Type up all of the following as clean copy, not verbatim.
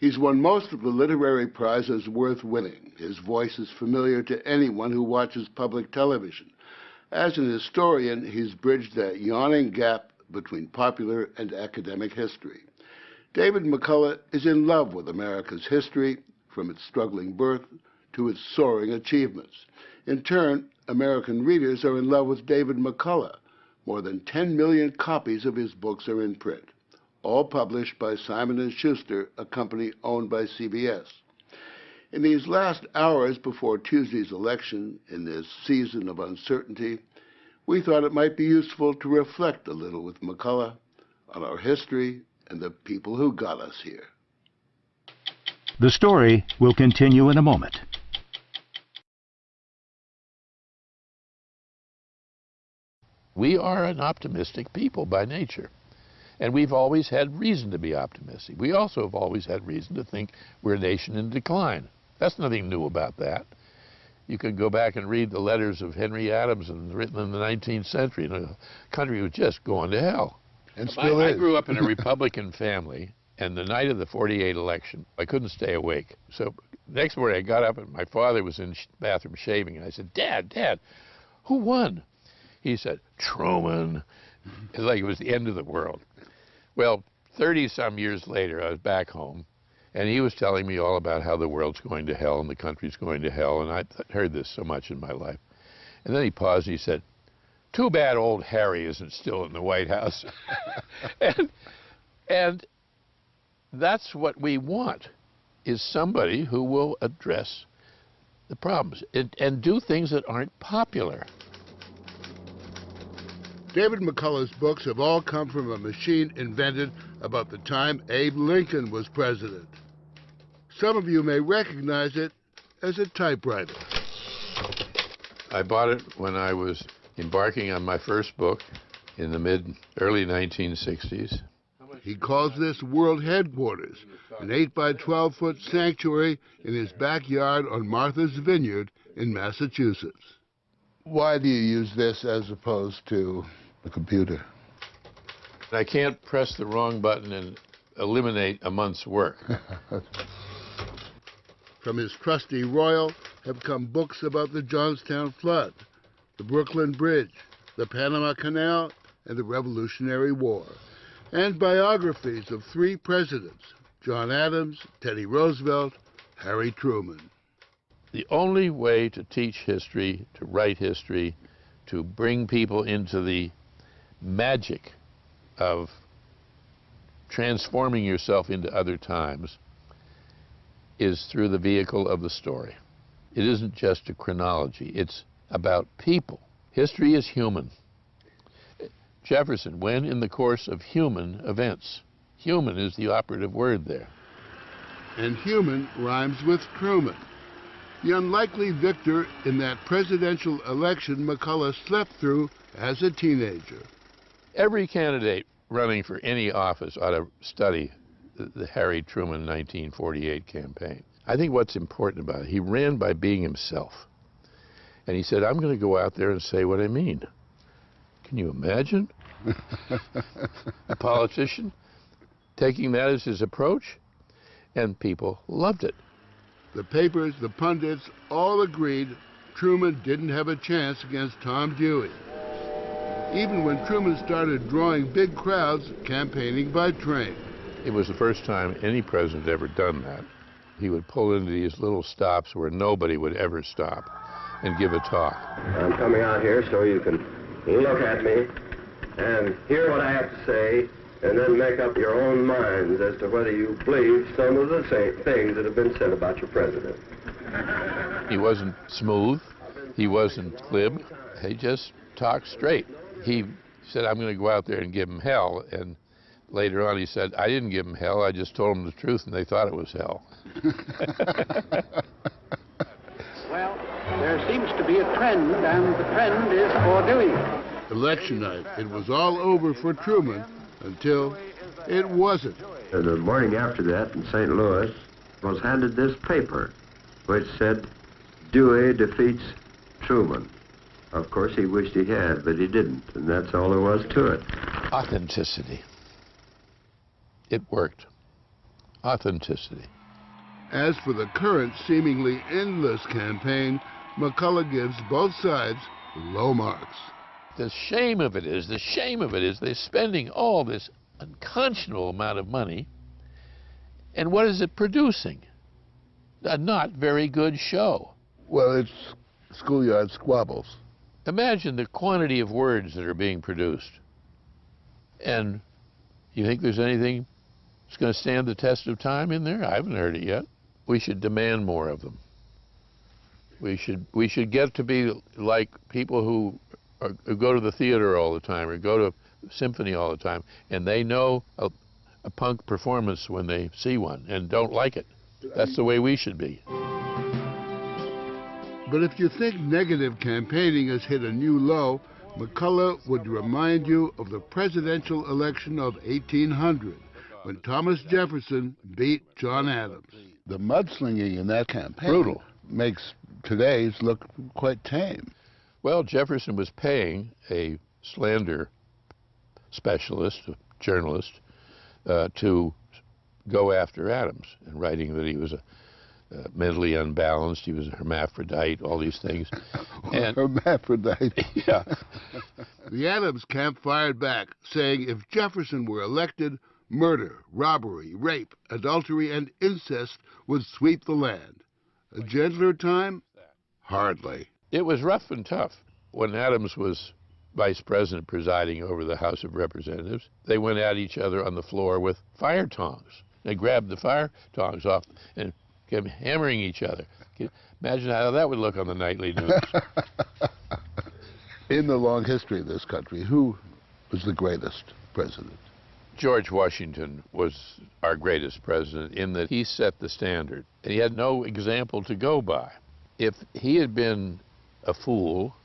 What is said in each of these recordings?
He's won most of the literary prizes worth winning. His voice is familiar to anyone who watches public television. As an historian, he's bridged that yawning gap between popular and academic history. David McCullough is in love with America's history, from its struggling birth to its soaring achievements. In turn, American readers are in love with David McCullough. More than 10 million copies of his books are in print, all published by Simon & Schuster, a company owned by CBS. In these last hours before Tuesday's election, in this season of uncertainty, we thought it might be useful to reflect a little with McCullough on our history and the people who got us here. The story will continue in a moment. We are an optimistic people by nature, and we've always had reason to be optimistic. We also have always had reason to think we're a nation in decline. That's nothing new about that. You could go back and read the letters of Henry Adams written in the 19th century, and the country was just going to hell. And still is. I grew up in a Republican family, and the night of the '48 election, I couldn't stay awake. So next morning I got up, and my father was in the bathroom shaving, and I said, Dad, who won? He said, Truman. Like it was the end of the world. Well, 30-some years later, I was back home, and he was telling me all about how the world's going to hell and the country's going to hell, and I'd heard this so much in my life. And then he paused and he said, too bad old Harry isn't still in the White House. and that's what we want, is somebody who will address the problems and do things that aren't popular. David McCullough's books have all come from a machine invented about the time Abe Lincoln was president. Some of you may recognize it as a typewriter. I bought it when I was embarking on my first book in the early 1960s. He calls this World Headquarters, an 8-by-12-foot sanctuary in his backyard on Martha's Vineyard in Massachusetts. Why do you use this as opposed to a computer? I can't press the wrong button and eliminate a month's work. From his trusty Royal have come books about the Johnstown flood, the Brooklyn Bridge, the Panama Canal, and the Revolutionary War, and biographies of 3 presidents, John Adams, Teddy Roosevelt, Harry Truman. The only way to teach history, to write history, to bring people into the magic of transforming yourself into other times is through the vehicle of the story. It isn't just a chronology, it's about people. History is human. Jefferson, when in the course of human events. Human is the operative word there. And human rhymes with Truman, the unlikely victor in that presidential election McCullough slept through as a teenager. Every candidate running for any office ought to study the Harry Truman 1948 campaign. I think what's important about it, he ran by being himself. And he said, I'm going to go out there and say what I mean. Can you imagine a politician taking that as his approach? And people loved it. The papers, the pundits, all agreed Truman didn't have a chance against Tom Dewey. Even when Truman started drawing big crowds campaigning by train. It was the first time any president had ever done that. He would pull into these little stops where nobody would ever stop and give a talk. I'm coming out here so you can look at me and hear what I have to say, and then make up your own minds as to whether you believe some of the things that have been said about your president. He wasn't smooth. He wasn't glib. He just talked straight. He said, I'm going to go out there and give him hell. And later on he said, I didn't give him hell. I just told them the truth, and they thought it was hell. Well, there seems to be a trend, and the trend is for doing it. Election night, it was all over for Truman until it wasn't. The morning after that in St. Louis was handed this paper which said, Dewey defeats Truman. Of course, he wished he had, but he didn't, and that's all there was to it. Authenticity. It worked. Authenticity. As for the current seemingly endless campaign, McCullough gives both sides low marks. The shame of it is they're spending all this unconscionable amount of money, and what is it producing? A not very good show. Well, it's schoolyard squabbles. Imagine the quantity of words that are being produced. And you think there's anything that's going to stand the test of time in there? I haven't heard it yet. We should demand more of them. We should get to be like people who go to the theater all the time or go to symphony all the time, and they know a punk performance when they see one and don't like it. That's the way we should be. But if you think negative campaigning has hit a new low, McCullough would remind you of the presidential election of 1800, when Thomas Jefferson beat John Adams. The mudslinging in that campaign brutal makes today's look quite tame. Well, Jefferson was paying a slander specialist, a journalist, to go after Adams, and writing that he was mentally unbalanced, he was a hermaphrodite, all these things. And hermaphrodite. Yeah. The Adams camp fired back, saying if Jefferson were elected, murder, robbery, rape, adultery, and incest would sweep the land. A gentler time? Hardly. It was rough and tough. When Adams was vice president presiding over the House of Representatives, they went at each other on the floor with fire tongs. They grabbed the fire tongs off and kept hammering each other. Imagine how that would look on the nightly news. In the long history of this country, who was the greatest president? George Washington was our greatest president in that he set the standard. And he had no example to go by. If he had been a fool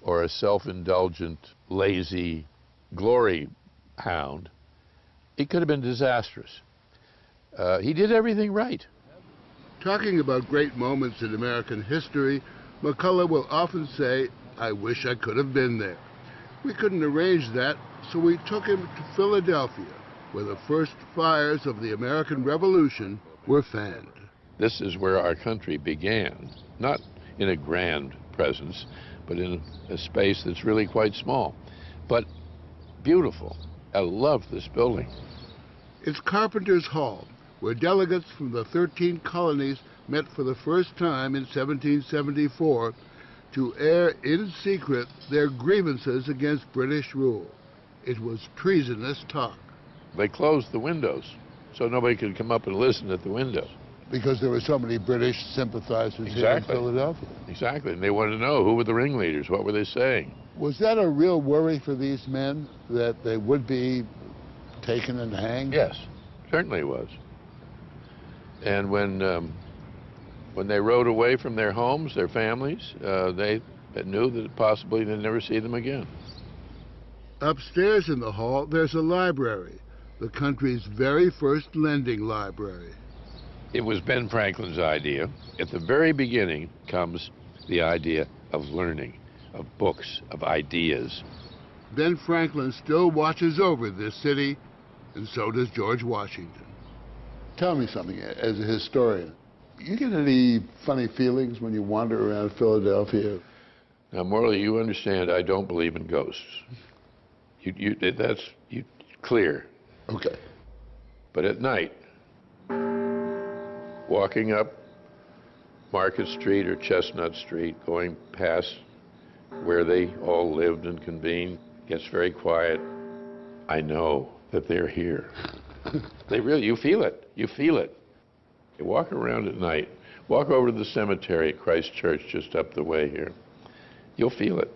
or a self-indulgent, lazy glory hound, it could have been disastrous. He did everything right. Talking about great moments in American history, McCullough will often say, "I wish I could have been there." We couldn't arrange that, so we took him to Philadelphia, where the first fires of the American Revolution were fanned. This is where our country began, not in a grand presence, but in a space that's really quite small, but beautiful. I love this building. It's Carpenter's Hall, where delegates from the 13 colonies met for the first time in 1774 to air in secret their grievances against British rule. It was treasonous talk. They closed the windows so nobody could come up and listen at the windows. Because there were so many British sympathizers here in Philadelphia. Exactly, and they wanted to know who were the ringleaders, what were they saying. Was that a real worry for these men, that they would be taken and hanged? Yes, certainly it was. And when they rode away from their homes, their families, they knew that possibly they'd never see them again. Upstairs in the hall, there's a library, the country's very first lending library. It was Ben Franklin's idea. At the very beginning comes the idea of learning, of books, of ideas. Ben Franklin still watches over this city, and so does George Washington. Tell me something, as a historian, you get any funny feelings when you wander around Philadelphia? Now, Morley, you understand I don't believe in ghosts. That's clear. Okay. But at night, walking up Market Street or Chestnut Street, going past where they all lived and convened, gets very quiet. I know that they're here. They really, you feel it. You feel it. You walk around at night, walk over to the cemetery at Christ Church just up the way here. You'll feel it.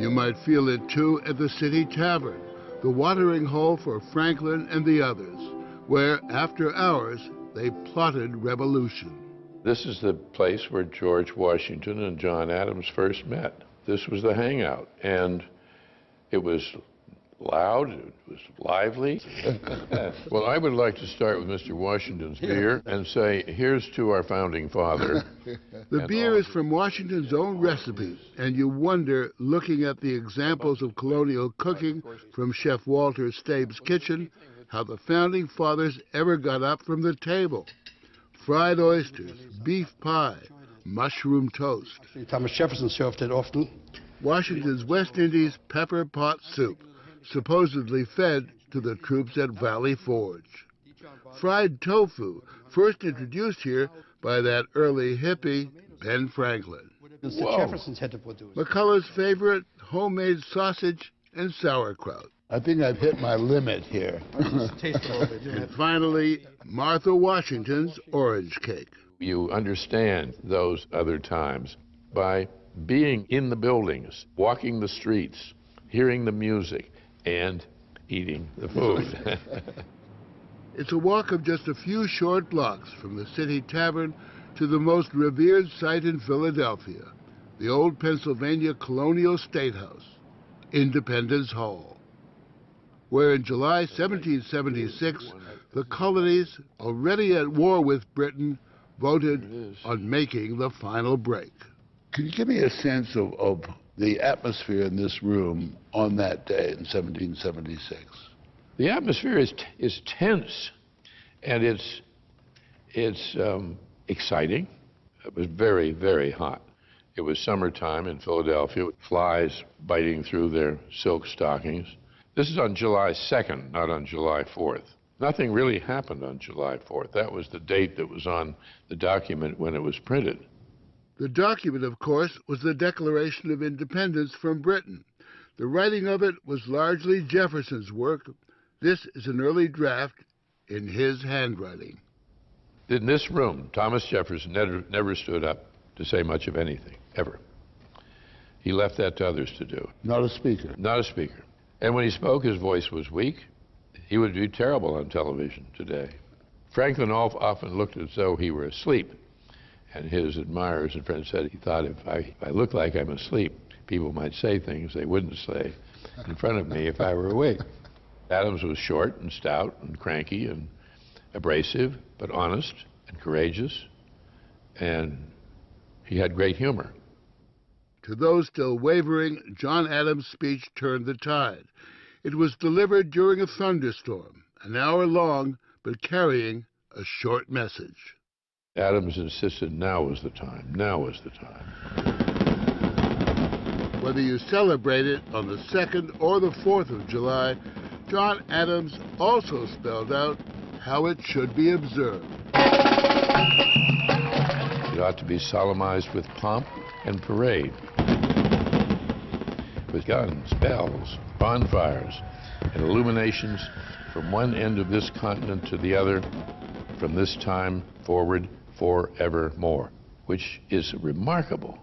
You might feel it, too, at the City Tavern, the watering hole for Franklin and the others, where, after hours, they plotted revolution. This is the place where George Washington and John Adams first met. This was the hangout, and it was loud, it was lively. Well, I would like to start with Mr. Washington's beer and say, here's to our founding father. The beer is from Washington's own recipe, and you wonder, looking at the examples of colonial cooking from Chef Walter Stabe's kitchen, how the Founding Fathers ever got up from the table. Fried oysters, beef pie, mushroom toast. Thomas Jefferson served it often. Washington's West Indies pepper pot soup, supposedly fed to the troops at Valley Forge. Fried tofu, first introduced here by that early hippie, Ben Franklin. Mr. Jefferson's had to produce. McCullough's favorite, homemade sausage and sauerkraut. I think I've hit my limit here. Taste a little bit. And finally, Martha Washington's orange cake. You understand those other times by being in the buildings, walking the streets, hearing the music, and eating the food. It's a walk of just a few short blocks from the City Tavern to the most revered site in Philadelphia, the old Pennsylvania Colonial State House, Independence Hall, where in July 1776, the colonies, already at war with Britain, voted on making the final break. Can you give me a sense of the atmosphere in this room on that day in 1776? The atmosphere is tense, and it's exciting. It was very, very hot. It was summertime in Philadelphia, flies biting through their silk stockings. This is on July 2nd, not on July 4th. Nothing really happened on July 4th. That was the date that was on the document when it was printed. The document, of course, was the Declaration of Independence from Britain. The writing of it was largely Jefferson's work. This is an early draft in his handwriting. In this room, Thomas Jefferson never stood up to say much of anything, ever. He left that to others to do. Not a speaker. Not a speaker. And when he spoke, his voice was weak. He would be terrible on television today. Franklin often looked as though he were asleep. And his admirers and friends said he thought if I look like I'm asleep, people might say things they wouldn't say in front of me if I were awake. Adams was short and stout and cranky and abrasive, but honest and courageous, and he had great humor. To those still wavering, John Adams' speech turned the tide. It was delivered during a thunderstorm, an hour long, but carrying a short message. Adams insisted now was the time, now was the time. Whether you celebrate it on the 2nd or the 4th of July, John Adams also spelled out how it should be observed. It ought to be solemnized with pomp and parade, with guns, bells, bonfires, and illuminations from one end of this continent to the other, from this time forward forevermore, which is remarkable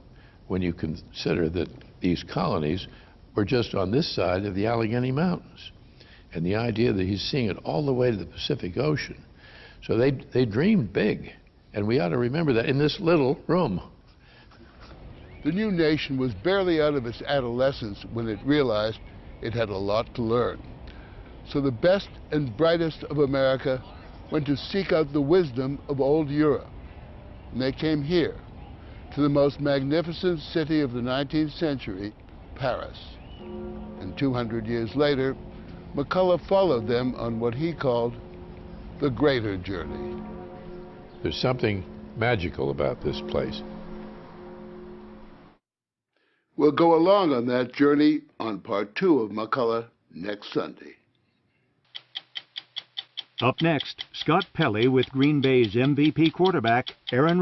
when you consider that these colonies were just on this side of the Allegheny Mountains. And the idea that he's seeing it all the way to the Pacific Ocean. So they dreamed big, and we ought to remember that in this little room. The new nation was barely out of its adolescence when it realized it had a lot to learn. So the best and brightest of America went to seek out the wisdom of old Europe. And they came here, to the most magnificent city of the 19th century, Paris. And 200 years later, McCullough followed them on what he called the greater journey. There's something magical about this place. We'll go along on that journey on part 2 of McCullough next Sunday. Up next, Scott Pelley with Green Bay's MVP quarterback, Aaron